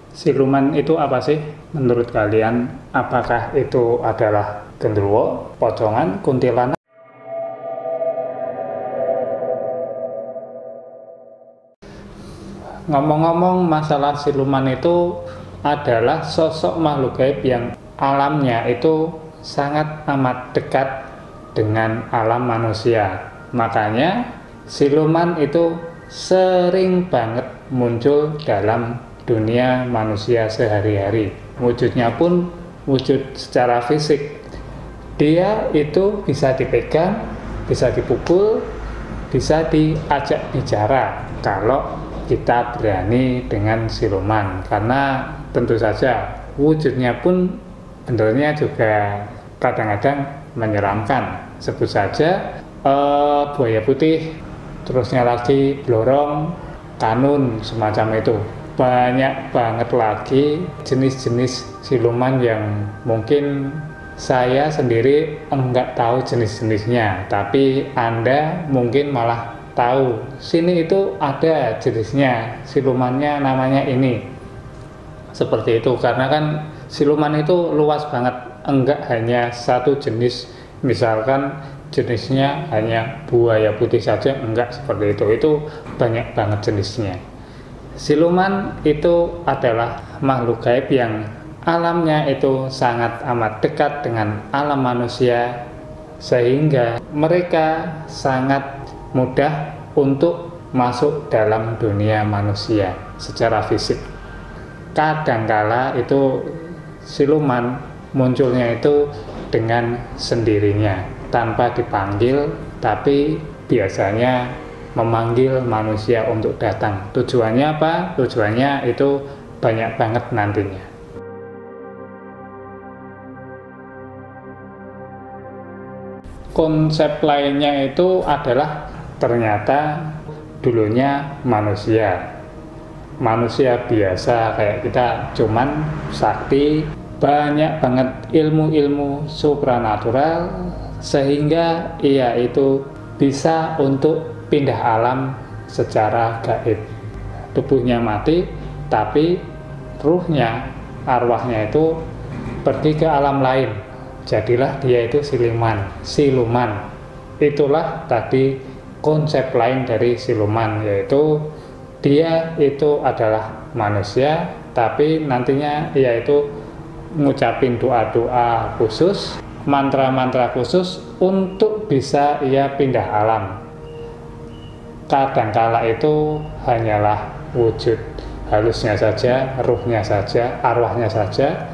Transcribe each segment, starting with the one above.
Siluman itu apa sih? Menurut kalian, apakah itu adalah genderuwo, pocongan, kuntilanak? Ngomong-ngomong masalah siluman itu adalah sosok makhluk gaib yang alamnya itu sangat amat dekat dengan alam manusia. Makanya siluman itu sering banget muncul dalam dunia manusia sehari-hari. Wujudnya pun wujud secara fisik. Dia itu bisa dipegang, bisa dipukul, bisa diajak bicara kalau kita berani dengan siluman, karena tentu saja wujudnya pun bentuknya juga kadang-kadang menyeramkan. Sebut saja buaya putih, terusnya lagi blorong, kanun, semacam itu. Banyak banget lagi jenis-jenis siluman yang mungkin saya sendiri enggak tahu jenis-jenisnya, tapi Anda mungkin malah tahu. Sini itu ada jenisnya, silumannya namanya ini. Seperti itu, karena kan siluman itu luas banget, enggak hanya satu jenis. Misalkan jenisnya hanya buaya putih saja, enggak seperti itu. Itu banyak banget jenisnya. Siluman itu adalah makhluk gaib yang alamnya itu sangat amat dekat dengan alam manusia, sehingga mereka sangat mudah untuk masuk dalam dunia manusia secara fisik. Kadangkala itu siluman munculnya itu dengan sendirinya, tanpa dipanggil, tapi biasanya memanggil manusia untuk datang. Tujuannya apa? Tujuannya itu banyak banget nantinya. Konsep lainnya itu adalah ternyata dulunya manusia biasa kayak kita, cuman sakti, banyak banget ilmu-ilmu supranatural, sehingga ia itu bisa untuk pindah alam secara gaib. Tubuhnya mati, tapi ruhnya, arwahnya itu pergi ke alam lain. Jadilah dia itu siluman. Itulah tadi konsep lain dari siluman, yaitu dia itu adalah manusia, tapi nantinya ia itu ngucapin doa-doa khusus, mantra-mantra khusus untuk bisa ia pindah alam. Kadangkala itu hanyalah wujud halusnya saja, ruhnya saja, arwahnya saja,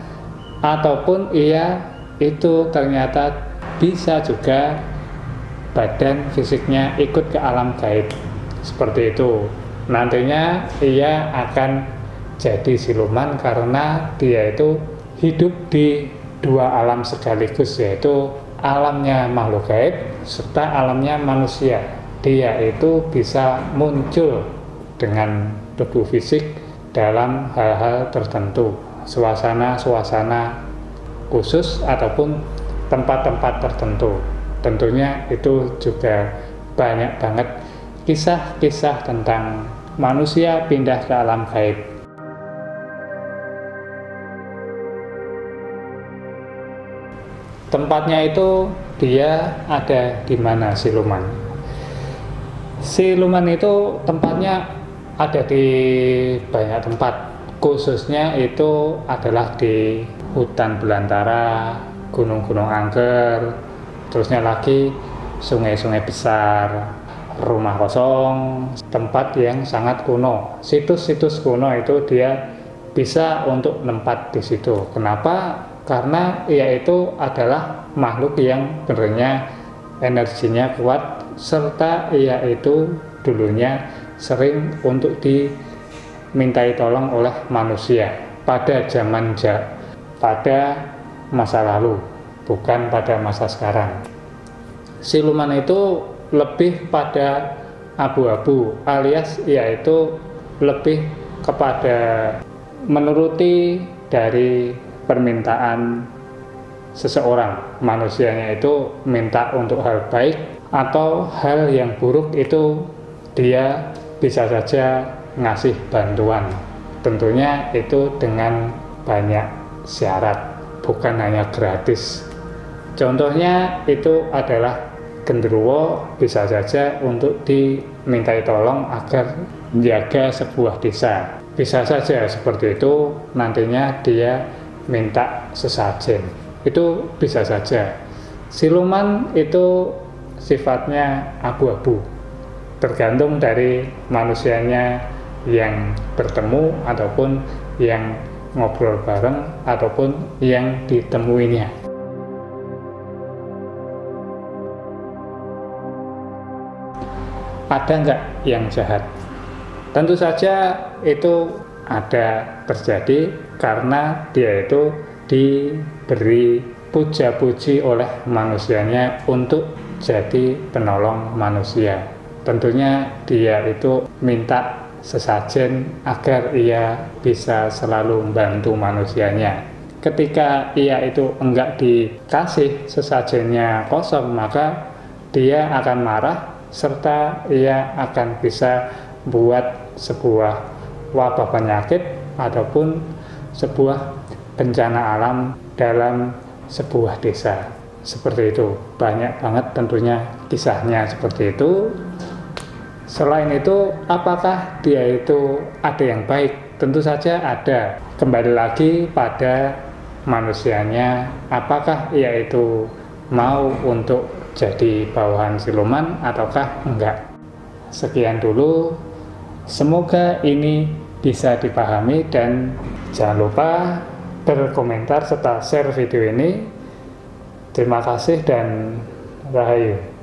ataupun ia itu ternyata bisa juga badan fisiknya ikut ke alam gaib. Seperti itu. Nantinya ia akan jadi siluman karena dia itu hidup di dua alam sekaligus, yaitu alamnya makhluk gaib serta alamnya manusia. Dia itu bisa muncul dengan tubuh fisik dalam hal-hal tertentu, suasana-suasana khusus ataupun tempat-tempat tertentu. Tentunya itu juga banyak banget kisah-kisah tentang manusia pindah ke alam gaib. Tempatnya itu dia ada di mana siluman? Siluman itu tempatnya ada di banyak tempat, khususnya itu adalah di hutan belantara, gunung-gunung angker, terusnya lagi sungai-sungai besar, rumah kosong, tempat yang sangat kuno. Situs-situs kuno itu dia bisa untuk nempat di situ. Kenapa? Karena ia itu adalah makhluk yang sebenarnya energinya kuat, serta ia itu dulunya sering untuk dimintai tolong oleh manusia pada pada masa lalu, bukan pada masa sekarang. Siluman itu lebih pada abu-abu, alias yaitu lebih kepada menuruti dari permintaan seseorang. Manusianya itu minta untuk hal baik atau hal yang buruk, itu dia bisa saja ngasih bantuan. tentunya itu dengan banyak syarat, bukan hanya gratis. Contohnya itu adalah genderuwo bisa saja untuk dimintai tolong agar menjaga sebuah desa. Bisa saja seperti itu, nantinya dia minta sesajen. Itu bisa saja. Siluman itu sifatnya abu-abu, tergantung dari manusianya yang bertemu ataupun yang ngobrol bareng ataupun yang ditemuinya. Ada nggak yang jahat? Tentu saja itu ada terjadi karena dia itu diberi puja-puji oleh manusianya untuk jadi penolong manusia. Tentunya dia itu minta sesajen agar ia bisa selalu membantu manusianya. Ketika ia itu enggak dikasih sesajennya kosong, maka dia akan marah serta ia akan bisa buat sebuah wabah penyakit ataupun sebuah bencana alam dalam sebuah desa. Seperti itu, banyak banget tentunya kisahnya seperti itu. Selain itu, apakah dia itu ada yang baik? Tentu saja ada. Kembali lagi pada manusianya, apakah ia itu mau untuk jadi bawahan siluman ataukah enggak. Sekian dulu, semoga ini bisa dipahami dan jangan lupa berkomentar serta share video ini. Terima kasih dan rahayu.